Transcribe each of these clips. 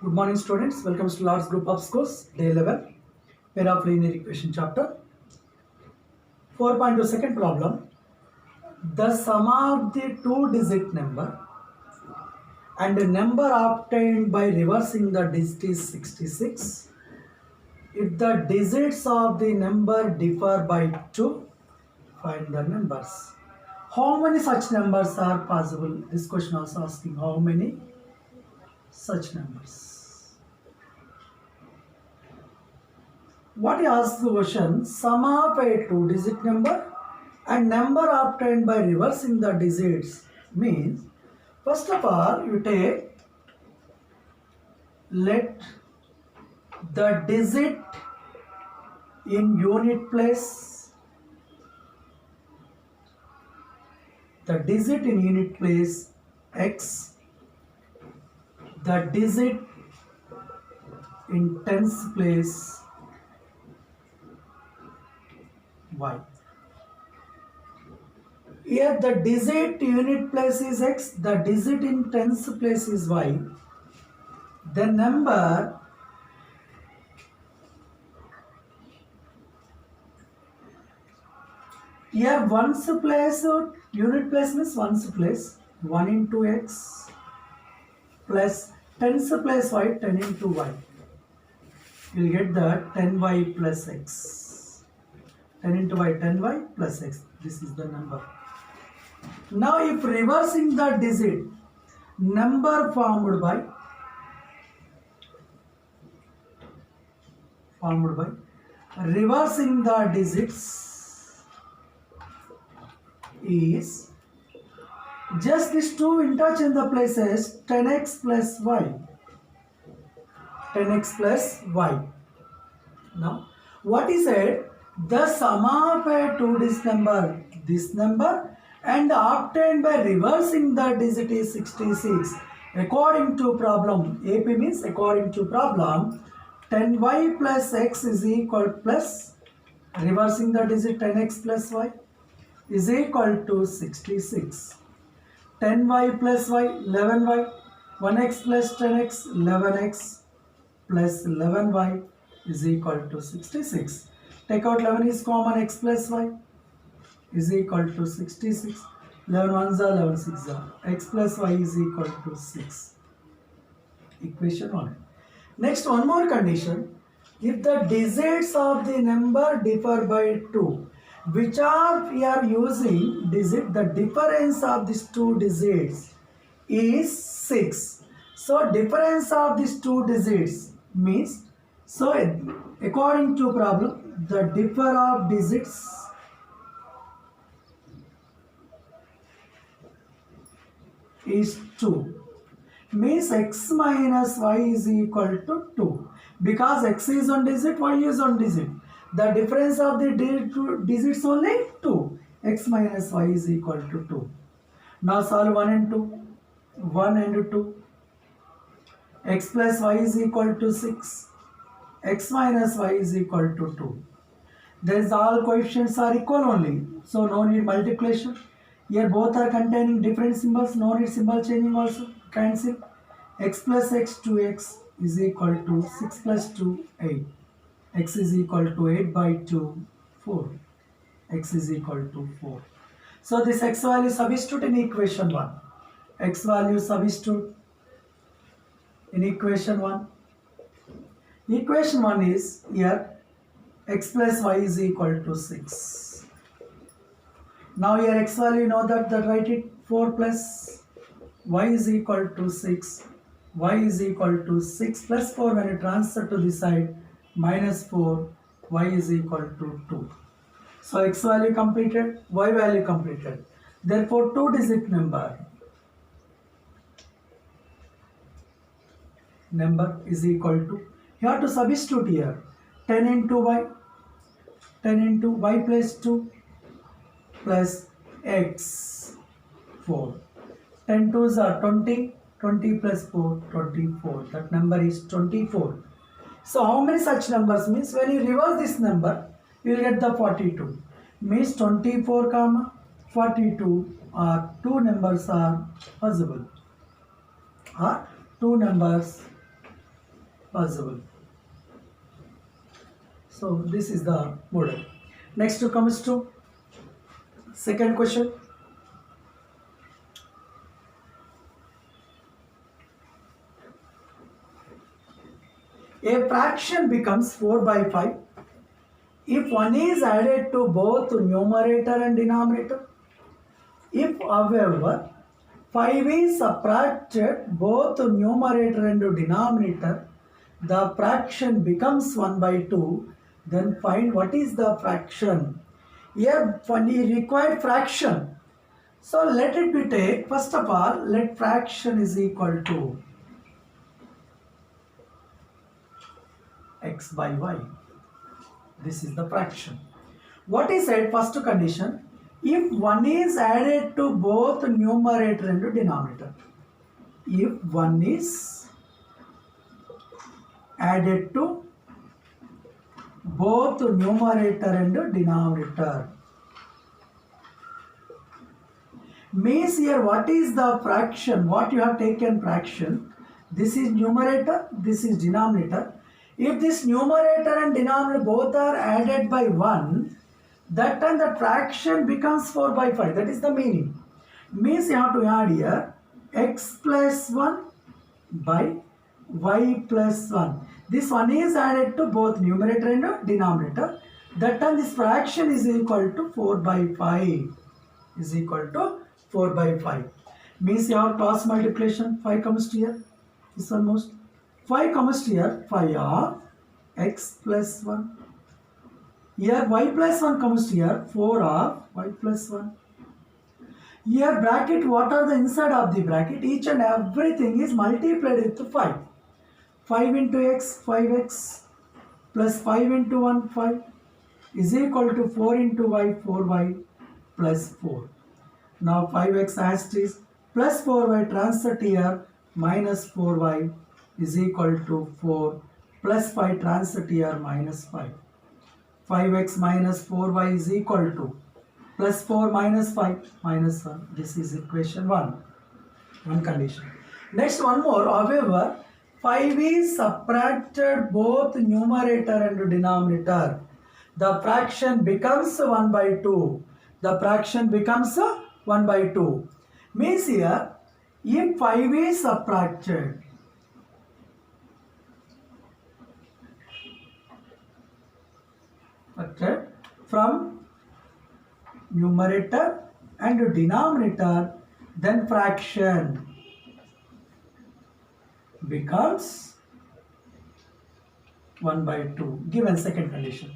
Good morning, students. Welcome to Lord's Group of Schools, Day 11, Pair of Linear Equation chapter. 4.2 second problem. The sum of the two-digit number and the number obtained by reversing the digit is 66. If the digits of the number differ by 2, find the numbers. How many such numbers are possible? This question also asking how many such numbers. What he asks the question, sum of a two-digit number and number obtained by reversing the digits means, first of all, you take, let the digit in unit place, the digit in unit place x, the digit in tens place y. Here the digit unit place is x, the digit in tens place is y. The number here ones place, unit place means ones place, 1 into x plus tens place y, 10 into y. You will get the 10y plus x. 10 into y, 10y plus x. This is the number. Now if reversing the digit, number formed by reversing the digits is just these two interchange the places, 10x plus y. 10x plus y. Now what is said? The sum of a two-digit number, this number, and obtained by reversing the digit is 66. According to problem, AP means according to problem, 10y plus x is equal plus reversing the digit 10x plus y is equal to 66. 10y plus y, 11y, 1x plus 10x, 11x plus 11y is equal to 66. Take out 11 is common, x plus y is equal to 66. 11 ones are 11 six are. X plus y is equal to 6. Equation 1. Next, one more condition. If the digits of the number differ by 2, which are we are using digit, the difference of these two digits is 6. So difference of these two digits means, so according to problem, the differ of digits is 2. Means x minus y is equal to 2. Because x is on digit, y is on digit. The difference of the digits only 2. X minus y is equal to 2. Now solve 1 and 2. 1 and 2. X plus y is equal to 6. X minus y is equal to 2. There is all coefficients are equal only. So no need multiplication. Here both are containing different symbols. No need symbol changing also. Cancel. X plus x 2x is equal to 6 plus 2 8. X is equal to 8 by 2 4. X is equal to 4. So this x value substitute in equation 1. X value substitute in equation 1. Equation 1 is here x plus y is equal to 6. Now here x value, you know that write it 4 plus y is equal to 6. Y is equal to 6 plus 4 when you transfer to this side, minus 4, y is equal to 2. So x value completed, y value completed. Therefore two-digit number is equal to, you have to substitute here 10 into y, 10 into y plus 2 plus x 4. 10 2s are 20, 20 plus 4, 24. That number is 24. So how many such numbers means when you reverse this number, you will get the 42. Means 24 comma 42 are two numbers are possible. Two numbers possible. So this is the model. Next comes to second question. A fraction becomes 4 by 5 if 1 is added to both numerator and denominator. If, however, 5 is subtracted both numerator and denominator, the fraction becomes 1 by 2. Then find what is the fraction. Here, required fraction. So let it be take, first of all, let fraction is equal to x by y. This is the fraction. What is said, first condition, if 1 is added to both numerator and denominator. If 1 is added to both numerator and denominator. Means here what is the fraction, what you have taken fraction, this is numerator, this is denominator. If this numerator and denominator both are added by 1, that time the fraction becomes 4 by 5. That is the meaning. Means you have to add here x plus 1 by y plus 1. This one is added to both numerator and denominator. That time this fraction is equal to 4 by 5. Is equal to 4 by 5. Means you have cross multiplication. 5 comes to here. This one most. 5 comes to here. 5 of x plus 1. Here y plus 1 comes to here. 4 of y plus 1. Here bracket, what are the inside of the bracket? Each and everything is multiplied with 5. 5 into x, 5x, plus 5 into 1, 5, is equal to 4 into y, 4y, plus 4. Now 5x as it is, plus 4y transfer here, minus 4y, is equal to 4, plus 5 transfer here, minus 5. 5x minus 4y is equal to, plus 4 minus 5, minus 1. This is equation 1. One condition. Next one more, however, 5 is subtracted both numerator and denominator. The fraction becomes 1 by 2. The fraction becomes 1 by 2. Means here, if 5 is subtracted from numerator and denominator, then fraction becomes 1 by 2. Given second condition.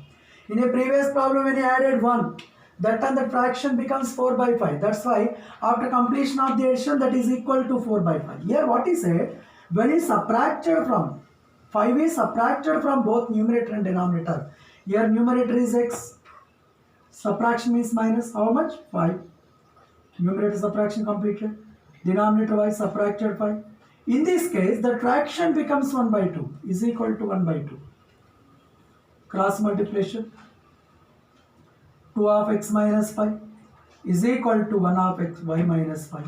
In a previous problem when you added 1, that time the fraction becomes 4 by 5. That's why after completion of the addition that is equal to 4 by 5. Here what is said, when is subtracted from, 5 is subtracted from both numerator and denominator. Here numerator is x, subtraction means minus, how much? 5. Numerator subtraction completed. Denominator y subtracted 5. In this case, the fraction becomes 1 by 2, is equal to 1 by 2. Cross multiplication. 2 of x minus 5 is equal to 1 of x y minus 5.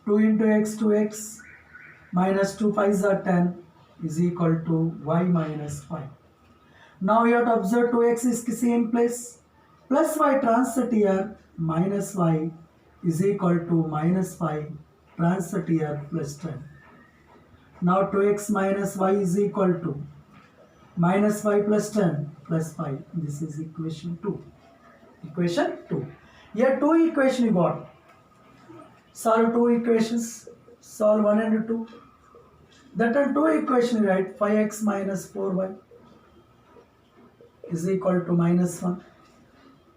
2 into x 2x minus 2 5s are 10 is equal to y minus 5. Now you have to observe 2x is same place. Plus y transfer here minus y is equal to minus 5 transfer here plus 10. Now 2x minus y is equal to minus 5 plus 10 plus 5. This is equation 2. Equation 2. Here 2 equation you got. Solve 2 equations. Solve 1 and 2. That are 2 equation you write. 5x minus 4y is equal to minus 1.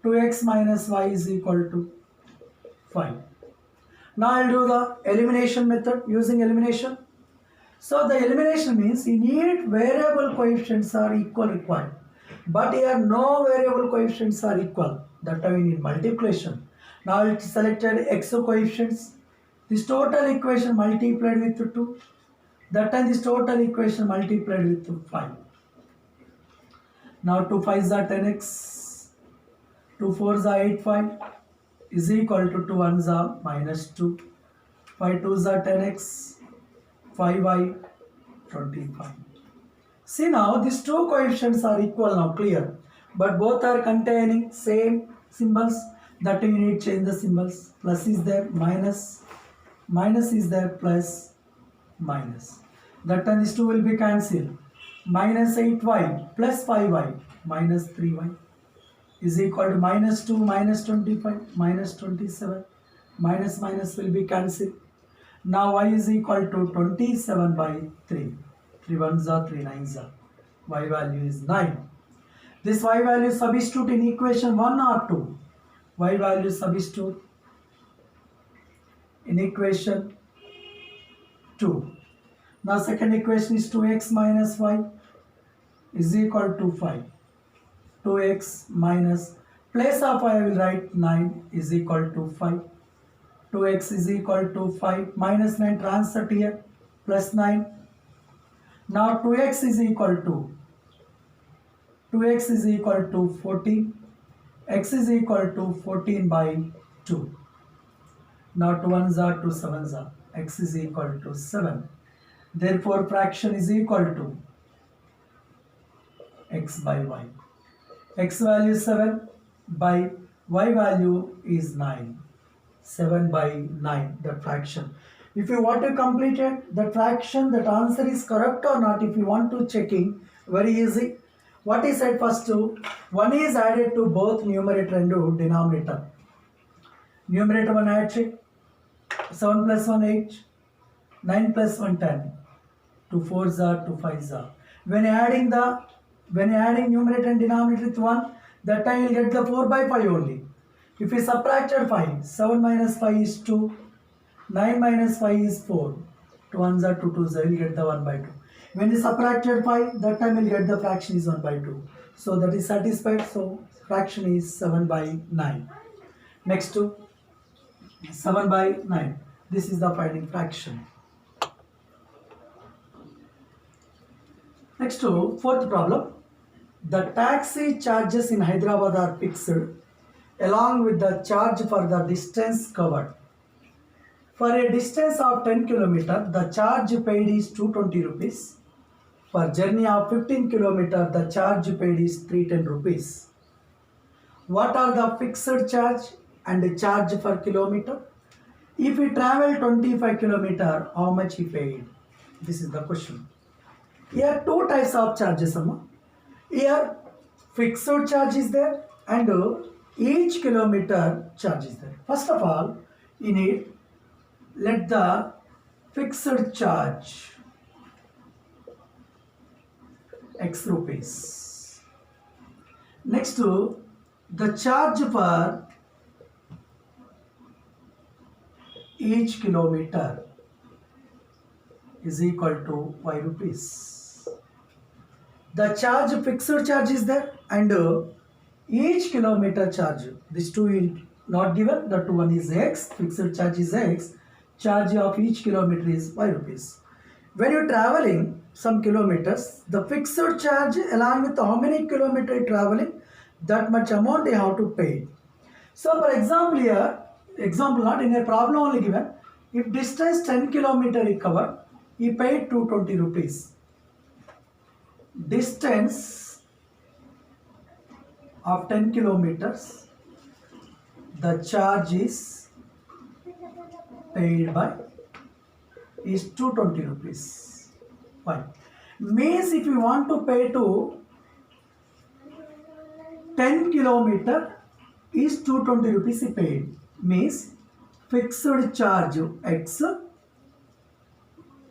2x minus y is equal to 5. Now I will do the elimination method using elimination. So the elimination means you need variable coefficients are equal required. But here no variable coefficients are equal. That time we need multiplication. Now it selected x coefficients. This total equation multiplied with 2. That time this total equation multiplied with 5. Now 2 5s are 10x. 2 4s are 8 5 is equal to 2 1s are minus 2. 5 2s are 10x. 5y 25. See now, these two coefficients are equal now, clear. But both are containing same symbols. That you need change the symbols. Plus is there, minus is there, plus, minus. That time these two will be cancelled. Minus 8y plus 5y minus 3y is equal to minus 2 minus 25 minus 27. Minus minus will be cancelled. Now y is equal to 27 by 3. 3 ones are 3 nines are. Y value is 9. This y value substitute in equation 1 or 2. Y value substitute in equation 2. Now second equation is 2x minus y is equal to 5. 2x minus, place of y I will write 9 is equal to 5. 2x is equal to 5 minus 9 transfer here plus 9. Now 2x is equal to 14. X is equal to 14 by 2. Now 2 ones are 2 sevens are. X is equal to 7. Therefore fraction is equal to x by y. X value 7 by y value is 9. 7 by 9, the fraction. If you want to complete it, the fraction, that answer is correct or not, if you want to checking, very easy. What is said first to? 1 is added to both numerator and denominator. Numerator 1 add 3, 7 plus 1 8, 9 plus 1 10, 2 4s are 2 5s are. When adding numerator and denominator with 1, that time you will get the 4 by 5 only. If you subtracted 5, 7 minus 5 is 2, 9 minus 5 is 4, 2 ones are 2 2s, you will get the 1 by 2. When you subtracted 5, that time you will get the fraction is 1 by 2. So that is satisfied, so fraction is 7 by 9. Next to 7 by 9. This is the finding fraction. Next to fourth problem. The taxi charges in Hyderabad are fixed along with the charge for the distance covered. For a distance of 10 km, the charge paid is 220 rupees. For journey of 15 km, the charge paid is 310 rupees. What are the fixed charge and the charge per kilometer? If we travel 25 km, how much he paid? This is the question. Here two types of charges. Here fixed charge is there and each kilometer charge is there. First of all, you need let the fixed charge x rupees. Next to the charge per each kilometer is equal to y rupees. The charge, fixed charge is there and each kilometer charge, these two will not given, the one is x, fixed charge is x, charge of each kilometer is y rupees. When you are traveling some kilometers, the fixed charge along with how many kilometers traveling, that much amount they have to pay. So for example here, example not in a problem only given, if distance 10 km he covered, he paid 220 rupees. Distance of 10 kilometers, the charge is paid by is 220 rupees. Fine. Means if you want to pay to 10 kilometer is 220 rupees he paid. Means fixed charge x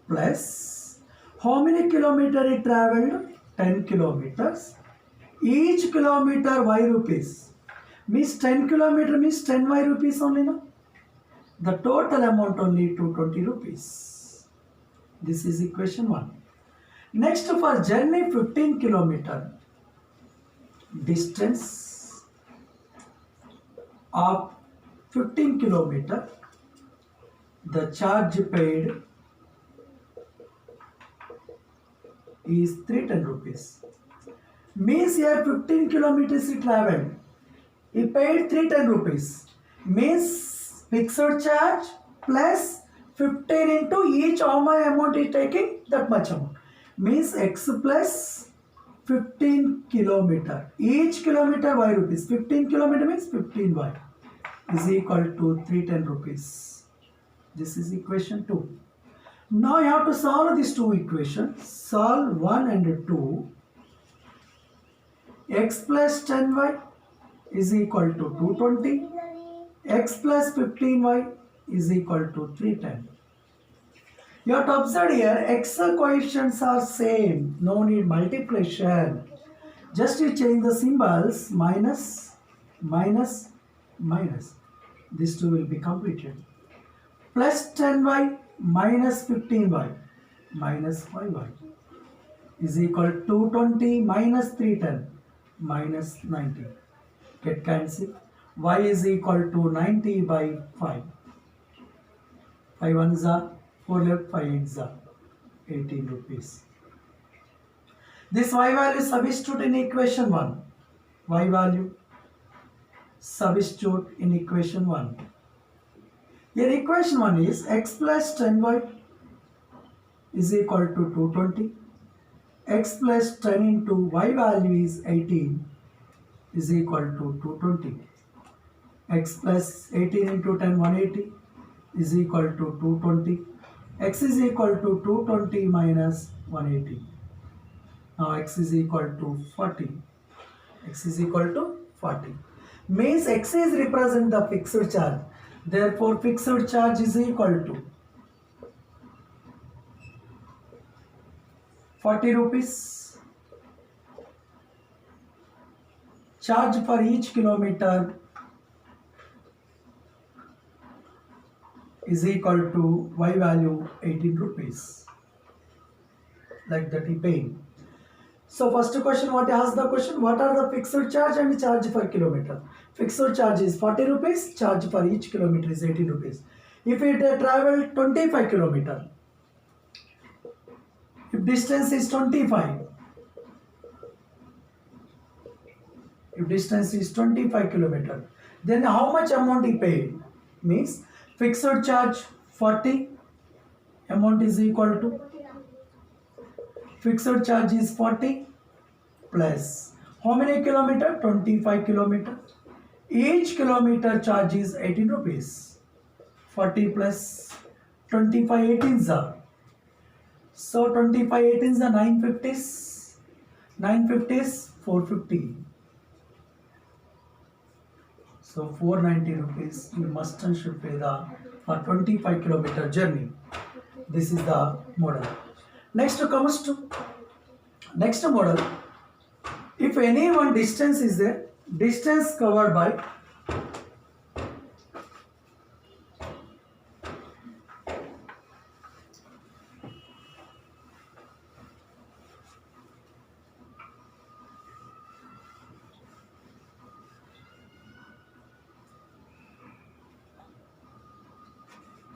plus how many kilometer he travelled? 10 kilometers. Each kilometer y rupees. Means 10 kilometer means 10 y rupees only, no? The total amount only 220 rupees. This is equation 1. Next, for journey 15 kilometer, distance of 15 kilometer, the charge paid is 310 rupees. Means here 15 kilometers he travelled, he paid 310 rupees. Means fixed charge plus 15 into each how much amount he taking, that much amount. means x plus 15 kilometer. Each kilometer y rupees. 15 kilometer means 15y is equal to 310 rupees. This is equation 2. Now you have to solve these two equations. Solve 1 and 2. X plus 10y is equal to 220. X plus 15y is equal to 310. You have to observe here, x coefficients are same. No need multiplication. Just you change the symbols, minus, minus, minus. These two will be completed. Plus 10y minus 15y minus 5y is equal to 220 minus 310 minus 90. Get cancelled. Y is equal to 90 by 5. 5 ones are 4 left, 5 8s are 18 rupees. This y value substitute in equation 1. Y value substitute in equation 1. Here equation 1 is x plus 10y is equal to 220. X plus 10 into y value is 18 is equal to 220. X plus 18 into 10 180 is equal to 220. X is equal to 220 minus 180. Now x is equal to 40. X is equal to 40. Means x is represent the fixed charge. Therefore fixed charge is equal to 40 rupees. Charge for each kilometer is equal to y value 18 rupees. Like that he paid. So first question, what asked the question, what are the fixed charge and charge per kilometer? Fixed charge is 40 rupees, charge for each kilometer is 18 rupees. If it travel 25 kilometer, if distance is 25, if distance is 25 kilometer, then how much amount he paid? Means fixed charge 40, amount is equal to, fixed charge is 40 plus how many kilometer? 25 kilometer. Each kilometer charge is 18 rupees. 40 plus 25 18s are. So 25 18s are 950s. 950s 450. So 490 rupees you must and should pay the for 25 kilometer journey. This is the model. Next comes to next model. If any one distance is there, distance covered by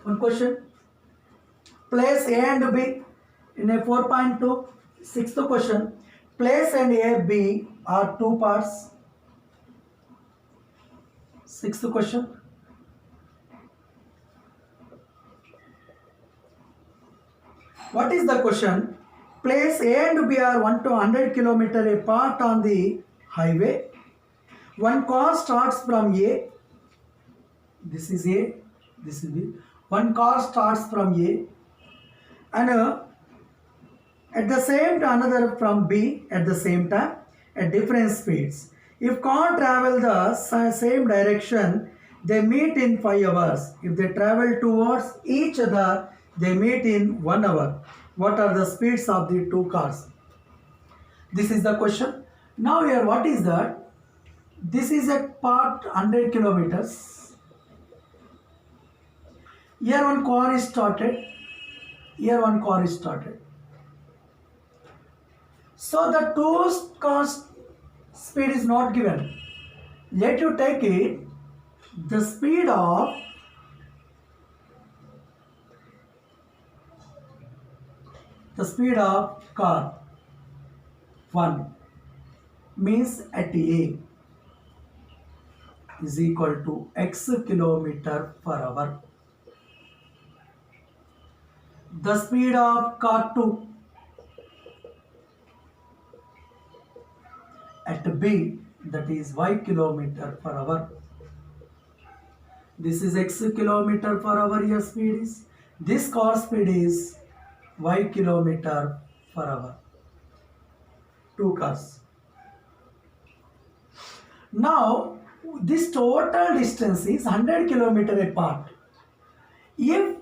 one question. Place A and B in a 4.2. Sixth question. Place and A, B are two parts. Sixth question. What is the question? Place A and B are 1 to 100 km apart on the highway. One car starts from A. This is A. This is B. One car starts from A and at the same time another from B at the same time at different speeds. If car travel the same direction, they meet in 5 hours. If they travel towards each other, they meet in 1 hour. What are the speeds of the two cars? This is the question. Now here what is that? This is a part 100 kilometers. Here one car is started. Here one car is started. So the two cars speed is not given. Let you take it. The speed of car 1 means at A is equal to x kilometer per hour. The speed of car 2 at B, that is y kilometer per hour. This is x kilometer per hour your speed is. This car speed is y kilometer per hour. Two cars. Now this total distance is 100 kilometer apart. If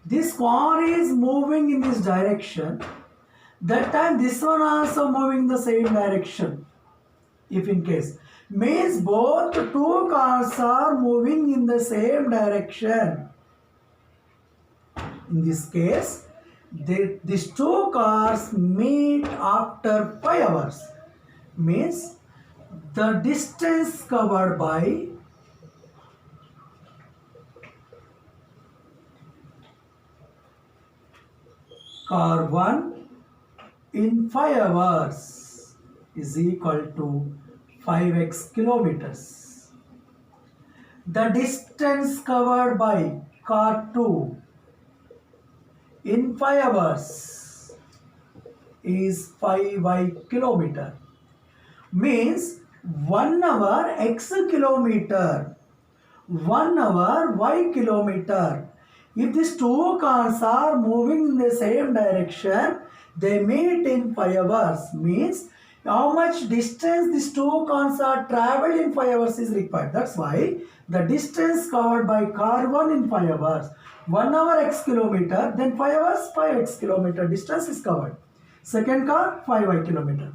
this car is moving in this direction, that time this one also moving the same direction. If in case means both two cars are moving in the same direction. In this case, these two cars meet after 5 hours. Means the distance covered by car 1 in 5 hours is equal to 5x kilometers. The distance covered by car 2 in 5 hours is 5y kilometer. Means 1 hour x kilometer, 1 hour y kilometer. If these two cars are moving in the same direction, they meet in 5 hours. Means how much distance these two cars are traveled in 5 hours is required. That's why the distance covered by car 1 in 5 hours, 1 hour x kilometer, then 5 hours 5x kilometer distance is covered. Second car 5y kilometer.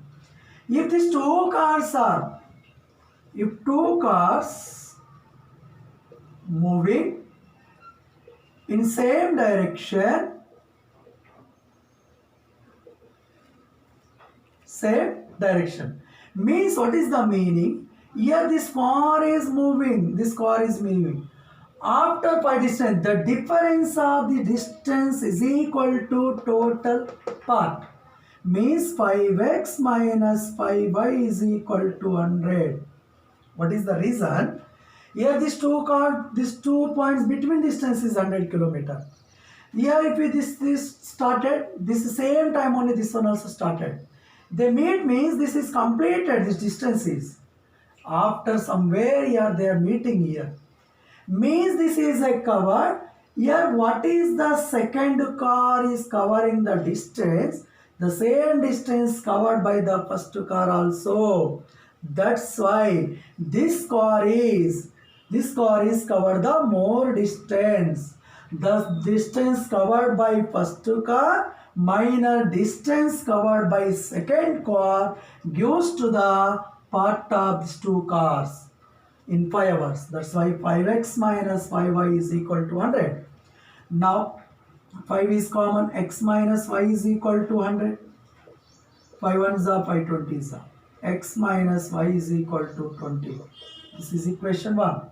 If these two cars are, moving in same direction, means what is the meaning? Here this car is moving, after 5 distance, the difference of the distance is equal to total path. Means 5x minus 5y is equal to 100. What is the reason? Here these two points between distance is 100 kilometer. Here if this started, this same time only this one also started. They meet means this is completed, this distance is. After somewhere here they are meeting here. Means this is a cover. Here what is the second car is covering the distance, the same distance covered by the first car also. That's why this car is covered the more distance. The distance covered by first car minus distance covered by second car gives to the part of these two cars in 5 hours. That's why 5x minus 5y is equal to 100. Now 5 is common, x minus y is equal to 100. 5 ones are 5 20s are. X minus y is equal to 20. This is equation 1.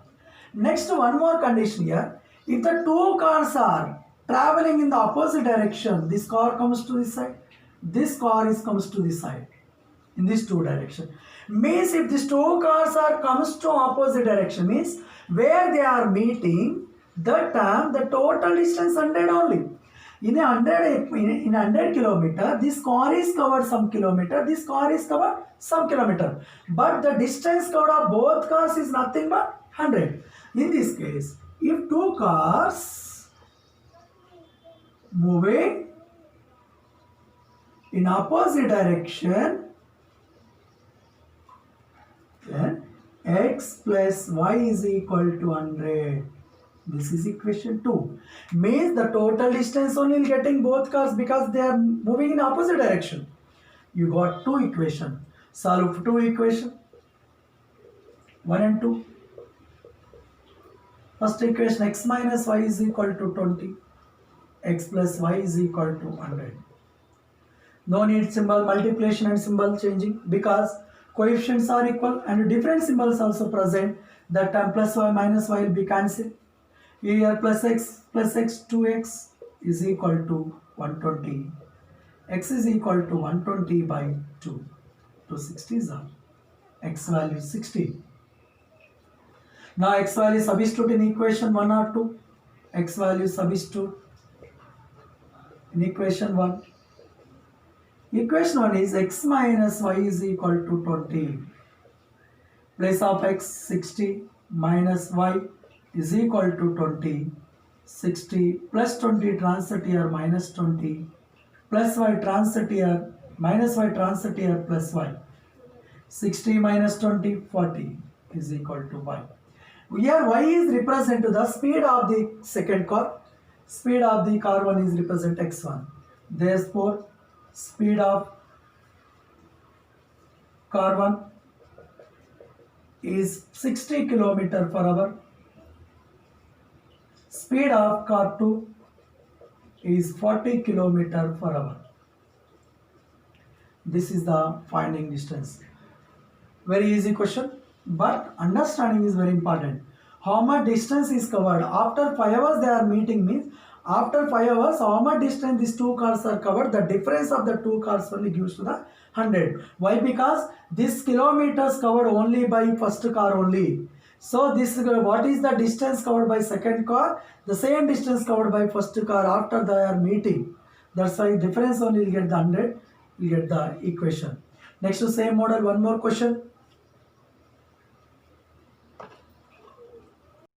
Next, one more condition here. If the two cars are traveling in the opposite direction, this car comes to this side, this car comes to this side, in these two directions. Means if these two cars are comes to opposite direction, means where they are meeting, that time the total distance 100 only. In 100 kilometer, this car is covered some kilometer, this car is covered some kilometer. But the distance covered of both cars is nothing but 100. In this case, if two cars moving in opposite direction, then x plus y is equal to 100. This is equation 2. Means the total distance only getting both cars because they are moving in opposite direction. You got two equations. Solve two equations. 1 and 2. First equation, x minus y is equal to 20. X plus y is equal to 100. No need symbol multiplication and symbol changing because coefficients are equal and different symbols also present. That time plus y minus y will be cancelled. Here plus x 2x is equal to 120. X is equal to 120 by 2. 260 is our x value is 60. Now x value substitute in equation 1 or 2. X value substitute in equation 1. Equation 1 is x minus y is equal to 20. Place of x 60 minus y is equal to 20. 60 plus 20 transit here minus 20 plus y transit here minus y transit here plus y. 60 minus 20 40 is equal to y. Here y is represent to the speed of the second car. Speed of the car 1 is represent x1. Therefore, speed of car 1 is 60 km per hour. Speed of car 2 is 40 km per hour. This is the finding distance. Very easy question, but understanding is very important. How much distance is covered after 5 hours they are meeting means after 5 hours how much distance these two cars are covered, the difference of the two cars only gives to the 100. Why? Because this kilometers covered only by first car only. So this what is the distance covered by second car? The same distance covered by first car after they are meeting. That's why difference only will get the 100, will get the equation. Next to same model, one more question.